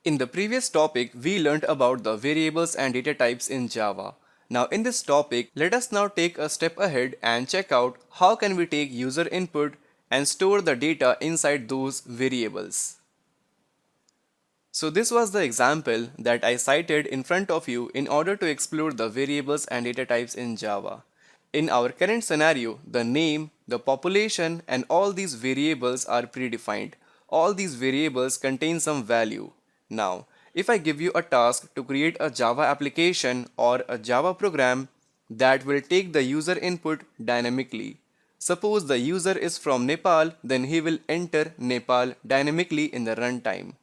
In the previous topic, we learned about the variables and data types in Java. Now in this topic, let us now take a step ahead and check out how can we take user input and store the data inside those variables. So this was the example that I cited in front of you in order to explore the variables and data types in Java. In our current scenario, the name, the population, and all these variables are predefined. All these variables contain some value. Now, if I give you a task to create a Java application or a Java program that will take the user input dynamically. Suppose the user is from Nepal, then he will enter Nepal dynamically in the runtime.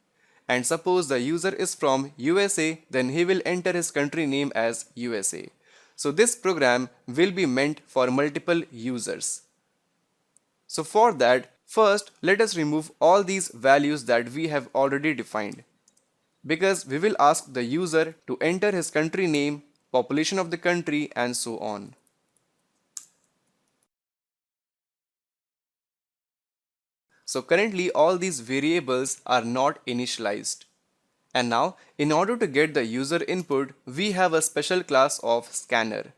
And suppose the user is from USA, then he will enter his country name as USA. So this program will be meant for multiple users. So for that, first let us remove all these values that we have already defined. Because we will ask the user to enter his country name, population of the country, and so on. So currently all these variables are not initialized. And now, in order to get the user input, we have a special class of scanner.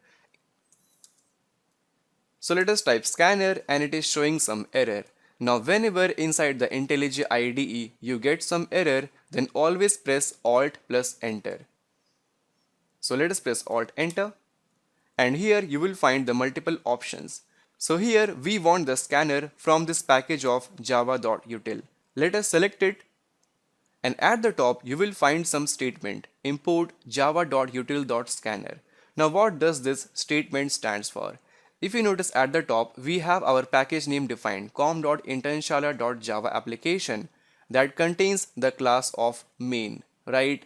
So let us type scanner and it is showing some error. Now whenever inside the IntelliJ IDE you get some error, then always press Alt plus Enter. So let us press Alt Enter, and here you will find the multiple options. So here we want the scanner from this package of java.util. Let us select it, and at the top you will find some statement, import java.util.scanner. Now what does this statement stands for? If you notice at the top, we have our package name defined, com.internshala.java application, that contains the class of main, right?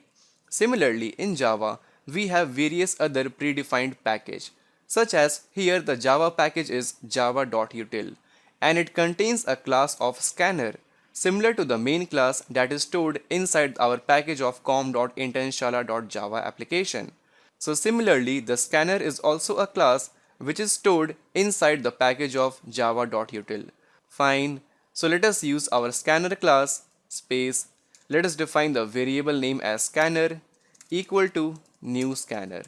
Similarly, in Java, we have various other predefined package, such as here the Java package is java.util, and it contains a class of scanner, similar to the main class that is stored inside our package of com.internshala.java application. So similarly, the scanner is also a class which is stored inside the package of java.util. Fine. So let us use our scanner class space. Let us define the variable name as scanner equal to new scanner.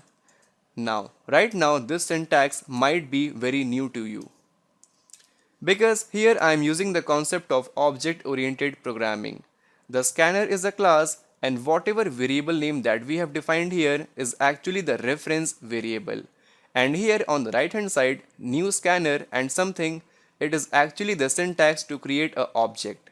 Now, right now this syntax might be very new to you, because here I am using the concept of object-oriented programming. The scanner is a class, and whatever variable name that we have defined here is actually the reference variable. And here on the right hand side, new scanner and something, it is actually the syntax to create a object.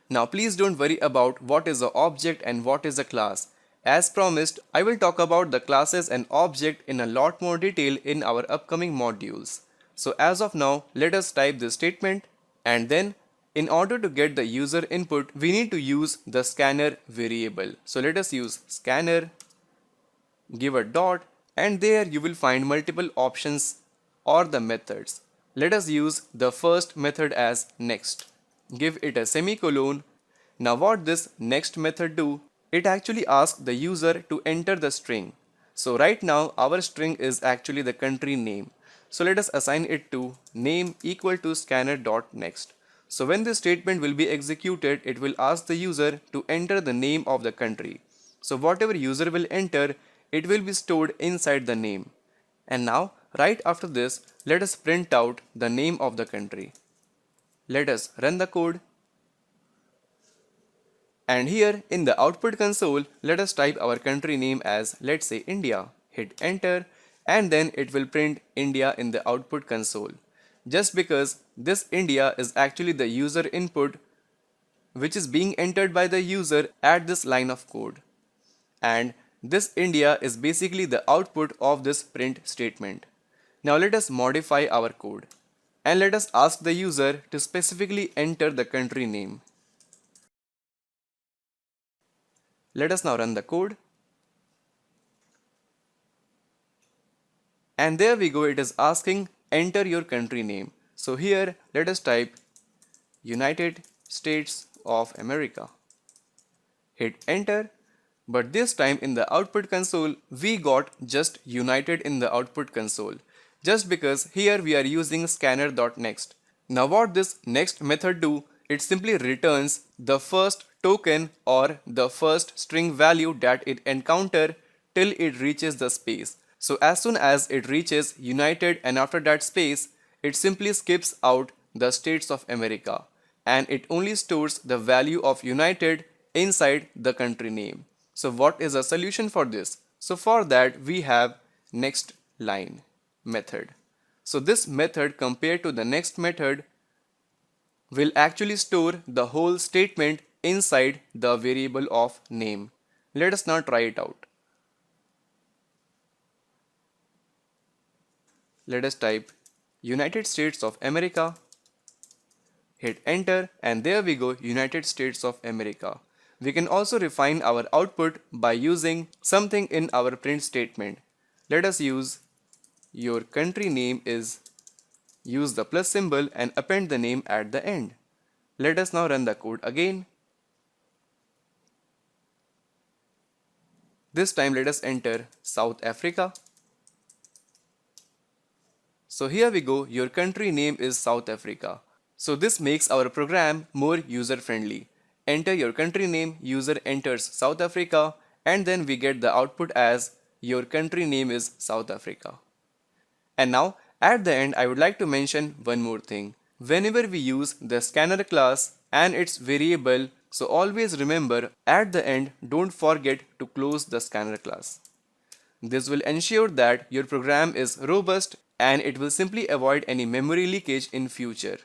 Now please don't worry about what is a object and what is a class. As promised, I will talk about the classes and object in a lot more detail in our upcoming modules. So as of now, let us type this statement, and then in order to get the user input, we need to use the scanner variable. So let us use scanner, give a dot, and there you will find multiple options or the methods. Let us use the first method as next. Give it a semicolon. Now what this next method do? It actually asks the user to enter the string. So right now our string is actually the country name. So let us assign it to name equal to scanner.next. So when this statement will be executed, it will ask the user to enter the name of the country. So whatever user will enter, it will be stored inside the name. And now, right after this, let us print out the name of the country. Let us run the code. And here in the output console, let us type our country name as, let's say, India. Hit enter, and then it will print India in the output console. Just because this India is actually the user input which is being entered by the user at this line of code. And this India is basically the output of this print statement. Now let us modify our code, and let us ask the user to specifically enter the country name. Let us now run the code. And there we go, it is asking enter your country name. So here let us type United States of America. Hit enter, but this time in the output console we got just United in the output console, just because here we are using scanner.next. Now what this next method do? it simply returns the first token or the first string value that it encounter till it reaches the space. So as soon as it reaches United and after that space, it simply skips out the states of America and it only stores the value of United inside the country name. So what is a solution for this? So for that we have next line method. So this method compared to the next method will actually store the whole statement inside the variable of name. Let us now try it out. Let us type United States of America, hit enter, and there we go, United States of America. We can also refine our output by using something in our print statement. Let us use your country name is, use the plus symbol and append the name at the end. Let us now run the code again. This time let us enter South Africa. So here we go, your country name is South Africa. So this makes our program more user friendly. Enter your country name, user enters South Africa, and then we get the output as your country name is South Africa. And now at the end I would like to mention one more thing. Whenever we use the scanner class and its variable, so always remember at the end don't forget to close the scanner class. This will ensure that your program is robust and it will simply avoid any memory leakage in future.